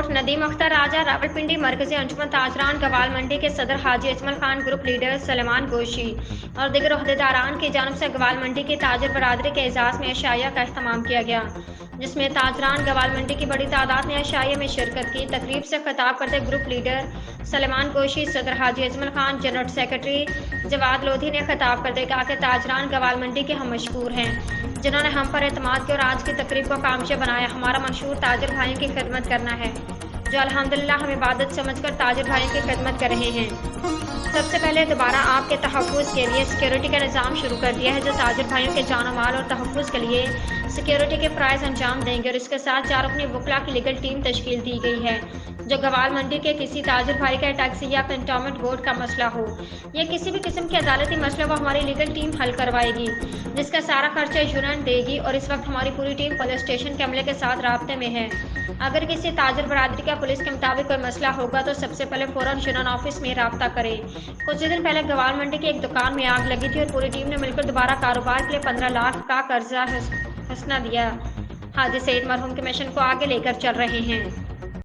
Court Nadeem Akhtar राजा रावलपिंडी मरकजी अंजुमन ताजरान गवाल मंडी के सदर हाजी अजमल खान ग्रुप लीडर सलेमान गोशी और दीगर अहदेदारान की जानब से गवाल मंडी की ताजर बरादरी के एजाज़ में अशाया का अहतमाम किया गया, जिसमें ताजरान गवाल मंडी की बड़ी तादाद ने अशाया में शिरकत की। तकरीब से खिताब करते ग्रुप लीडर सलेमान गोशी, सदर हाजी अजमल खान, जनरल सेक्रेटरी जवाद लोधी ने खिताब करते कहा कि ताजरान गवाल मंडी के हम मशहूर हैं, जिन्होंने हम पर एतमाद किया और आज की तकरीब को कामयाब बनाया। हमारा मंशूर ताजर भाइयों की खिदमत करना है, जो अल्हम्दुलिल्लाह हम इबादत समझकर ताजर भाइयों की खिदमत कर रहे हैं। सबसे पहले दोबारा आपके तहफ़्फ़ुज़ के लिए सिक्योरिटी का निज़ाम शुरू कर दिया है, जो ताजर भाइयों के जान माल और तहफ़्फ़ुज़ के लिए सिक्योरिटी के फ़राइज़ अंजाम देंगे। और इसके साथ 4 अपनी वकला की लीगल टीम तश्कील दी गई है, जो गवाल मंडी के किसी ताजर भाई का टैक्सी या कंटोनमेंट बोर्ड का मसला हो या किसी भी किस्म के अदालती मसले वो हमारी लीगल टीम हल करवाएगी, जिसका सारा खर्चा यूनियन देगी। और इस वक्त हमारी पूरी टीम पुलिस स्टेशन के अमले के साथ राब्ते में है। अगर किसी ताजर बरादरी का पुलिस के मुताबिक कोई मसला होगा तो सबसे पहले फ़ौरन यूनियन ऑफिस में राब्ता करें। कुछ दिन पहले गवाल मंडी की एक दुकान में आग लगी थी और पूरी टीम ने मिलकर दोबारा कारोबार के लिए 15 लाख का कर्जा हसना दिया। हाजी सईद मरहूम के मिशन को आगे लेकर चल रहे हैं।